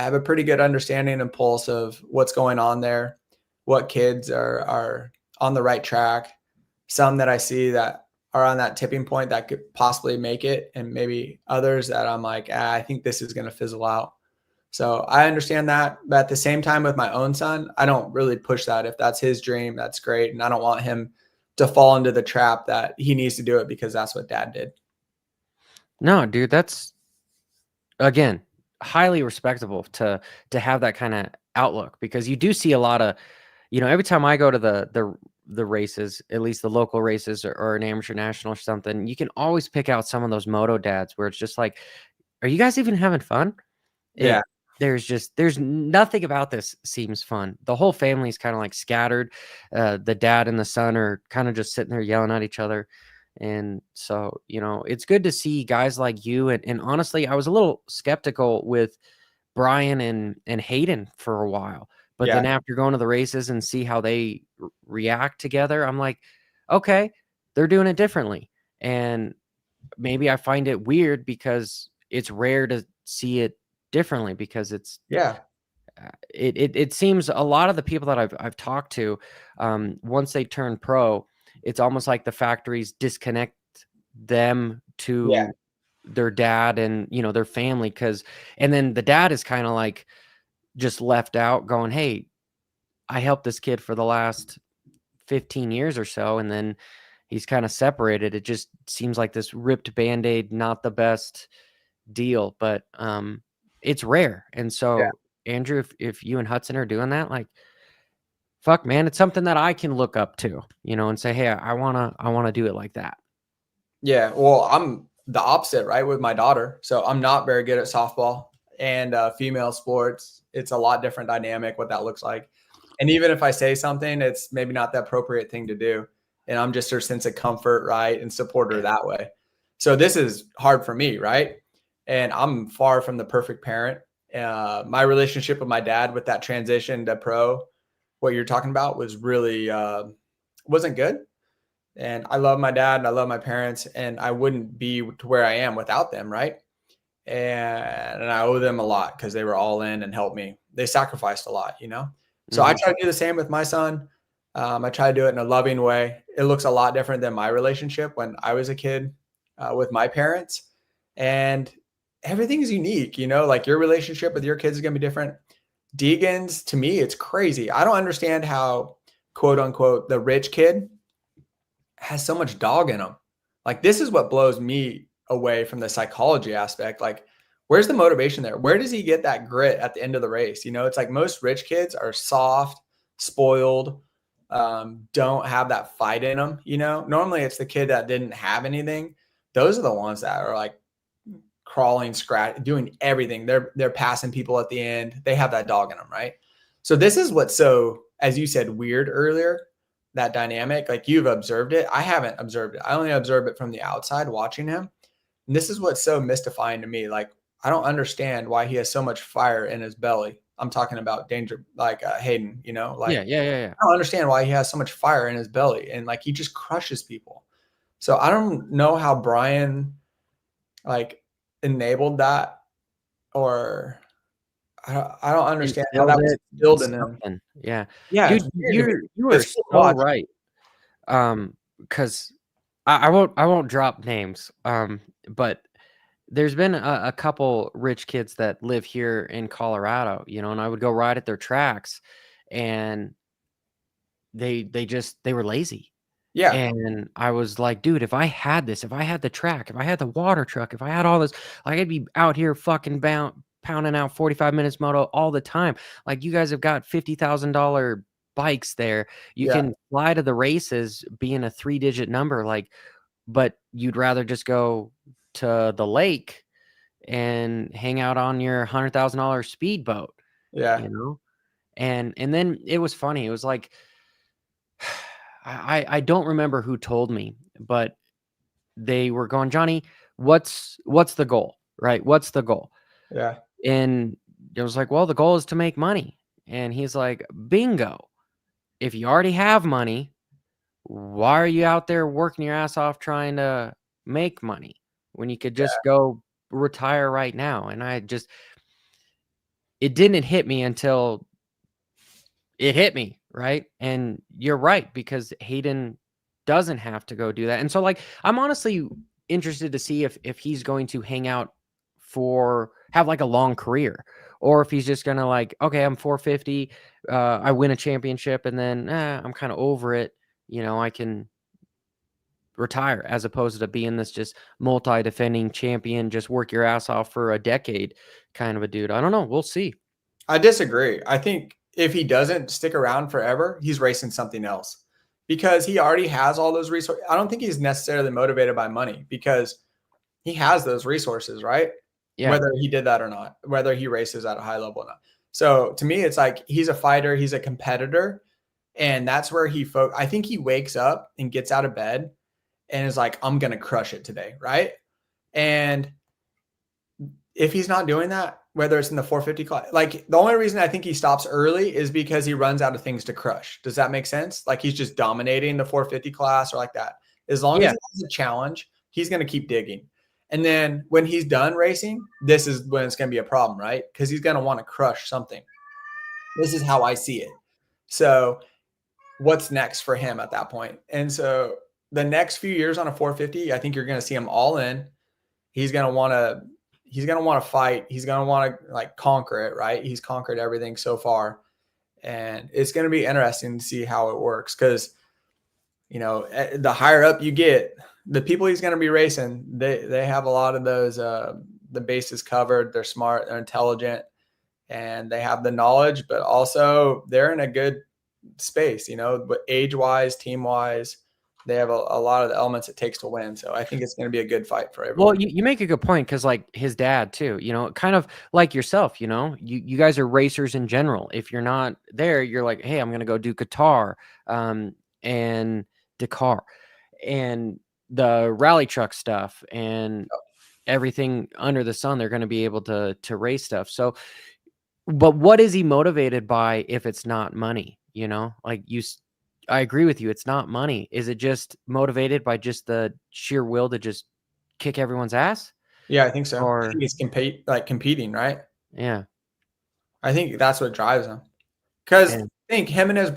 I have a pretty good understanding and pulse of what's going on there, what kids are on the right track, some that I see that are on that tipping point that could possibly make it, and maybe others that I'm like, I think this is going to fizzle out. So I understand that. But at the same time, with my own son, I don't really push that. If that's his dream, that's great. And I don't want him to fall into the trap that he needs to do it because that's what dad did. No, dude, that's, again, highly respectable to have that kind of outlook, because you do see a lot of, every time I go to the races, at least the local races, or an amateur national or something, you can always pick out some of those moto dads where it's just like, are you guys even having fun? Yeah. There's nothing about this seems fun. The whole family's kind of like scattered. The dad and the son are kind of just sitting there yelling at each other. And so, it's good to see guys like you. And honestly, I was a little skeptical with Brian and Hayden for a while. But Yeah. then after going to the races and see how they react together, I'm like, okay, they're doing it differently. And maybe I find it weird because it's rare to see it differently, because Yeah. it seems a lot of the people that I've talked to, once they turn pro, it's almost like the factories disconnect them Yeah. to their dad and their family, and then the dad is kind of like just left out going, hey, I helped this kid for the last 15 years or so, and then he's kind of separated. It just seems like this ripped band-aid, not the best deal, but it's rare. And Yeah. so, Andrew, if you and Hudson are doing that, like, fuck, man, it's something that I can look up to, and say, hey, I wanna do it like that. Yeah. Well, I'm the opposite, right? With my daughter. So I'm not very good at softball and female sports. It's a lot different dynamic, what that looks like. And even if I say something, it's maybe not the appropriate thing to do. And I'm just her sense of comfort, right? And support her that way. So this is hard for me, right? And I'm far from the perfect parent. My relationship with my dad with that transition to pro, what you're talking about, was really wasn't good. And I love my dad and I love my parents, and I wouldn't be to where I am without them, right? And I owe them a lot because they were all in and helped me. They sacrificed a lot, So I try to do the same with my son. I try to do it in a loving way. It looks a lot different than my relationship when I was a kid with my parents, and everything is unique. Like your relationship with your kids is going to be different. Deegan's, to me, it's crazy. I don't understand how, quote unquote, the rich kid has so much dog in him. Like, this is what blows me away from the psychology aspect. Like, where's the motivation there? Where does he get that grit at the end of the race? It's like most rich kids are soft, spoiled, don't have that fight in them. Normally it's the kid that didn't have anything. Those are the ones that are like crawling, scratch, doing everything. They're passing people at the end. They have that dog in them, right? So this is what's so, as you said, weird earlier, that dynamic. Like, you've observed it. I haven't observed it. I only observe it from the outside watching him. And this is what's so mystifying to me. Like, I don't understand why he has so much fire in his belly. I'm talking about danger, like Hayden, like, Yeah. I don't understand why he has so much fire in his belly, and like he just crushes people. So I don't know how Brian like enabled that, or I don't understand how that Instilled was it, instilled in him. something. Yeah. Yeah, it's Dude, weird to me. you are It's cool to so watch. right. Because I won't drop names. But there's been a couple rich kids that live here in Colorado, and I would go ride at their tracks, and they were lazy. Yeah, And I was like, dude, if I had this, if I had the track, if I had the water truck, if I had all this, like, I'd be out here fucking pounding out 45 minutes moto all the time. Like, you guys have got $50,000 bikes there. You yeah, can fly to the races being a 3-digit number, like, but you'd rather just go to the lake and hang out on your $100,000 speedboat, yeah, you know? And then it was funny. It was like, I don't remember who told me, but they were going, Johnny, what's the goal? Right? What's the goal? yeah, And it was like, well, the goal is to make money. And he's like, bingo. If you already have money, why are you out there working your ass off trying to make money when you could just go retire right now? And I just, it didn't hit me until it hit me, right? And you're right, because Hayden doesn't have to go do that. And so, like, I'm honestly interested to see if he's going to hang out for have like a long career, or if he's just gonna like, okay, I'm 450, I win a championship, and then I'm kind of over it. I can retire, as opposed to being this just multi-defending champion, just work your ass off for a decade kind of a dude. I don't know. We'll see. I disagree. I think if he doesn't stick around forever, he's racing something else because he already has all those resources. I don't think he's necessarily motivated by money because he has those resources, right? Yeah. Whether he did that or not, whether he races at a high level or not. So to me, it's like he's a fighter, he's a competitor, and that's where I think he wakes up and gets out of bed and is like, I'm going to crush it today, right? And if he's not doing that, whether it's in the 450 class, like the only reason I think he stops early is because he runs out of things to crush. Does that make sense? Like he's just dominating the 450 class or like that. As long as Yeah. he has a challenge, he's going to keep digging. And then when he's done racing, this is when it's going to be a problem, right? Because he's going to want to crush something. This is how I see it. So what's next for him at that point? And so the next few years on a 450, I think you're going to see him all in. He's going to want to fight. He's going to want to like conquer it, right? He's conquered everything so far. And it's going to be interesting to see how it works because, the higher up you get, the people he's going to be racing, they have a lot of those, the bases covered. They're smart, they're intelligent, and they have the knowledge, but also they're in a good space, but age-wise, team-wise, they have a lot of the elements it takes to win. So I think it's going to be a good fight for everyone. Well, you make a good point because, like, his dad too, kind of like yourself, you guys are racers in general. If you're not there, you're like, hey, I'm gonna go do Qatar, and Dakar, and the rally truck stuff, and everything under the sun. They're going to be able to race stuff. So, but what is he motivated by if it's not money? Like I agree with you. It's not money. Is it just motivated by just the sheer will to just kick everyone's ass? Yeah, I think so. I Or think it's competing, right? yeah. I think that's what drives him. Because I And think him and his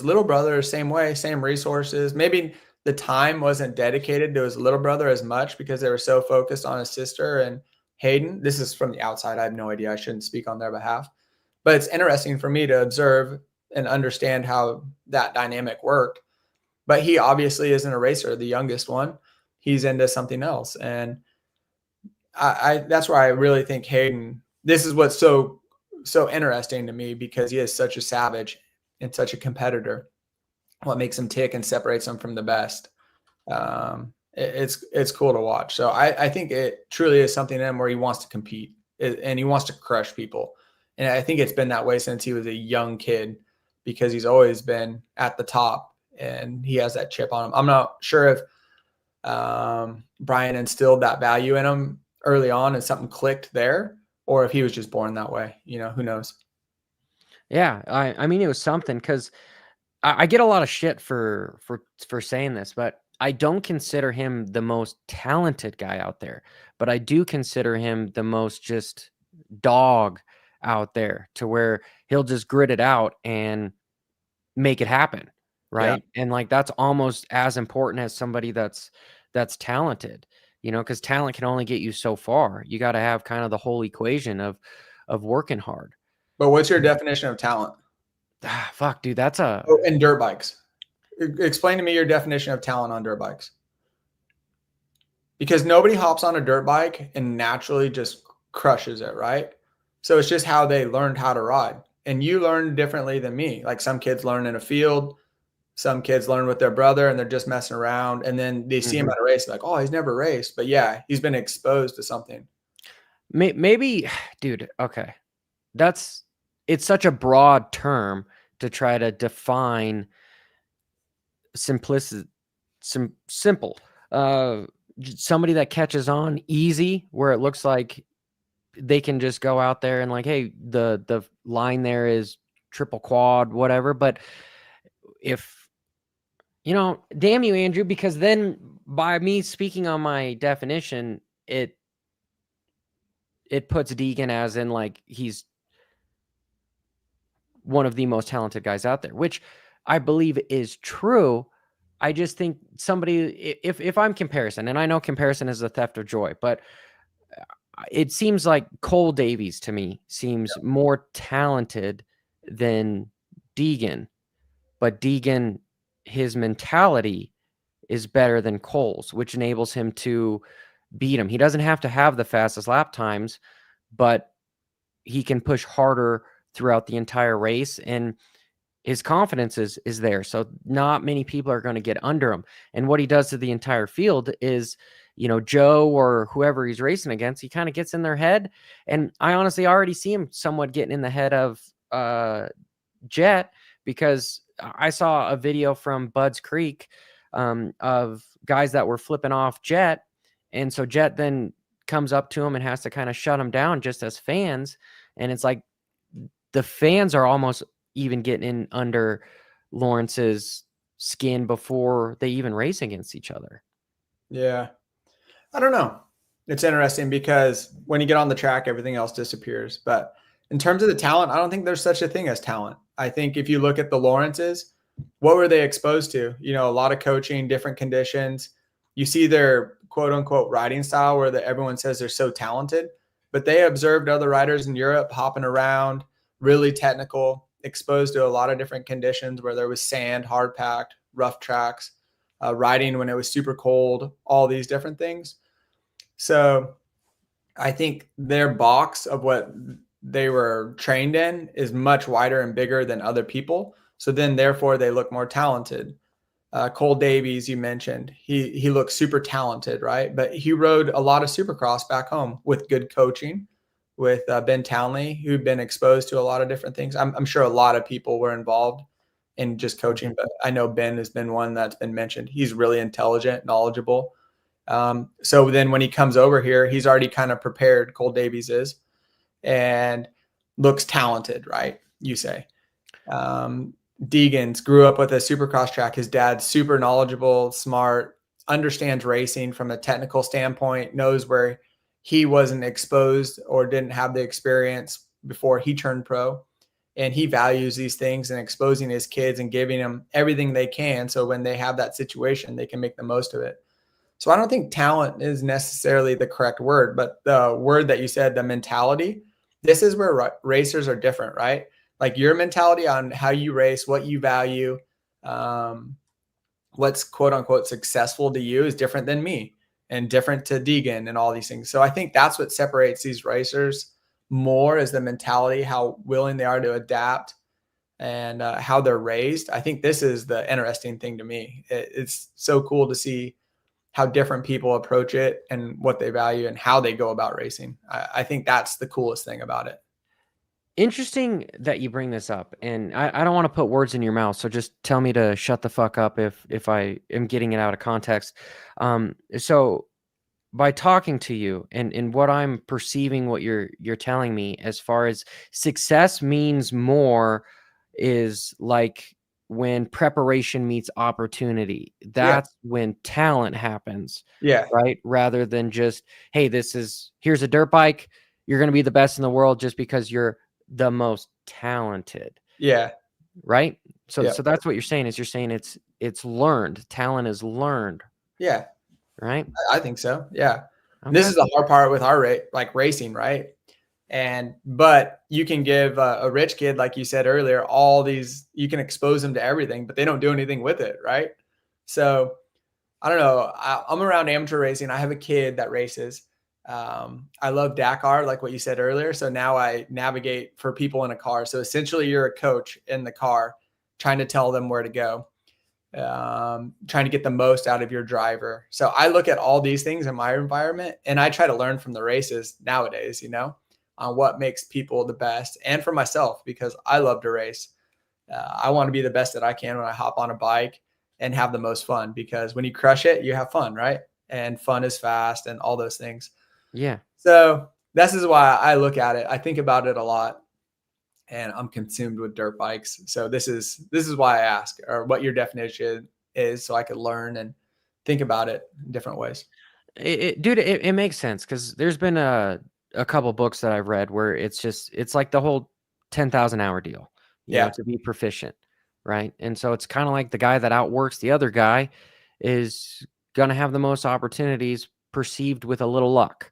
little brother, same way, same resources. Maybe the time wasn't dedicated to his little brother as much because they were so focused on his sister and Hayden. This is from the outside. I have no idea. I shouldn't speak on their behalf. But it's interesting for me to observe and understand how that dynamic worked. But he obviously isn't a racer, the youngest one. He's into something else. And I that's where I really think Hayden, this is what's so interesting to me because he is such a savage and such a competitor. What makes him tick and separates him from the best. It's cool to watch. So I think it truly is something in him where he wants to compete and he wants to crush people. And I think it's been that way since he was a young kid because he's always been at the top and he has that chip on him. I'm not sure if Brian instilled that value in him early on and something clicked there, or if he was just born that way. Who knows? yeah, I mean, it was something because I get a lot of shit for saying this, but I don't consider him the most talented guy out there. But I do consider him the most just dog out there, to where he'll just grit it out and make it happen, Yeah. right? And like that's almost as important as somebody that's talented, because talent can only get you so far. You got to have kind of the whole equation of working hard. But what's your definition of talent? Fuck, dude, that's a Oh, and dirt bikes. Explain to me your definition of talent on dirt bikes. Because nobody hops on a dirt bike and naturally just crushes it, right? So it's just how they learned how to ride. And you learn differently than me. Like some kids learn in a field, some kids learn with their brother and they're just messing around. And then they see him at a race, like, oh, he's never raced. But yeah, he's been exposed to something. maybe, dude. Okay, it's such a broad term to try to define simplicity, simple. Somebody that catches on easy, where it looks like they can just go out there and like, hey, the line there is triple quad, whatever. But if damn you, Andrew, because then by me speaking on my definition, it puts Deegan as in like he's one of the most talented guys out there, which I believe is true. I just think somebody, if I'm comparison, and I know comparison is a theft of joy, but it seems like Cole Davies to me seems more talented than Deegan, but Deegan, his mentality is better than Cole's, which enables him to beat him. He doesn't have to have the fastest lap times, but he can push harder throughout the entire race, and his confidence is there. So not many people are going to get under him. And what he does to the entire field is, Joe or whoever he's racing against, he kind of gets in their head. And I honestly already see him somewhat getting in the head of Jett, because I saw a video from Bud's Creek of guys that were flipping off Jett. And so Jett then comes up to him and has to kind of shut him down just as fans. And it's like the fans are almost even getting in under Lawrence's skin before they even race against each other. Yeah. I don't know. It's interesting because when you get on the track, everything else disappears. But in terms of the talent, I don't think there's such a thing as talent. I think if you look at the Lawrences, what were they exposed to? A lot of coaching, different conditions. You see their quote unquote riding style where everyone says they're so talented, but they observed other riders in Europe hopping around, really technical, exposed to a lot of different conditions where there was sand, hard packed, rough tracks, riding when it was super cold, all these different things. So I think their box of what they were trained in is much wider and bigger than other people. So then therefore they look more talented. Cole Davies, you mentioned, he looks super talented, right? But he rode a lot of Supercross back home with good coaching, with Ben Townley, who'd been exposed to a lot of different things. I'm sure a lot of people were involved in just coaching, but I know Ben has been one that's been mentioned. He's really intelligent, knowledgeable. So then when he comes over here, he's already kind of prepared, Cole Davies is, and looks talented, right? You say. Deegan's grew up with a Supercross track. His dad's super knowledgeable, smart, understands racing from a technical standpoint, knows where he wasn't exposed or didn't have the experience before he turned pro. And he values these things and exposing his kids and giving them everything they can. So when they have that situation, they can make the most of it. So I don't think talent is necessarily the correct word, but the word that you said, the mentality, this is where racers are different, right? Like your mentality on how you race, what you value, what's quote unquote successful to you is different than me and different to Deegan and all these things. So I think that's what separates these racers more, is the mentality, how willing they are to adapt, and how they're raised. I think this is the interesting thing to me. It's so cool to see how different people approach it and what they value and how they go about racing. I think that's the coolest thing about it. Interesting that you bring this up, and I don't want to put words in your mouth, so just tell me to shut the fuck up if I am getting it out of context. So by talking to you and what I'm perceiving, what you're telling me as far as success means more is like when preparation meets opportunity. That's when talent happens. Yeah. Right? Rather than just, hey, here's a dirt bike. You're going to be the best in the world just because you're the most talented. Yeah. Right? So that's what you're saying, is you're saying it's learned. Talent is learned. Yeah. Right? I think so. Yeah. Okay. This is the hard part with our racing, right? But you can give a rich kid, like you said earlier, all these, you can expose them to everything, but they don't do anything with it, right? So I don't know. I'm around amateur racing. I have a kid that races. I love Dakar, like what you said earlier. So now I navigate for people in a car. So essentially you're a coach in the car trying to tell them where to go, trying to get the most out of your driver. So I look at all these things in my environment and I try to learn from the races nowadays, on what makes people the best, and for myself, because I love to race. I want to be the best that I can when I hop on a bike and have the most fun, because when you crush it, you have fun, right? And fun is fast and all those things. Yeah. So this is why I look at it. I think about it a lot, and I'm consumed with dirt bikes. So this is why I ask, or what your definition is, so I could learn and think about it in different ways. Dude, it makes sense, because there's been a couple books that I've read where it's like the whole 10,000 hour deal, Yeah. to be proficient, right? And so it's kind of like the guy that outworks the other guy is going to have the most opportunities perceived with a little luck.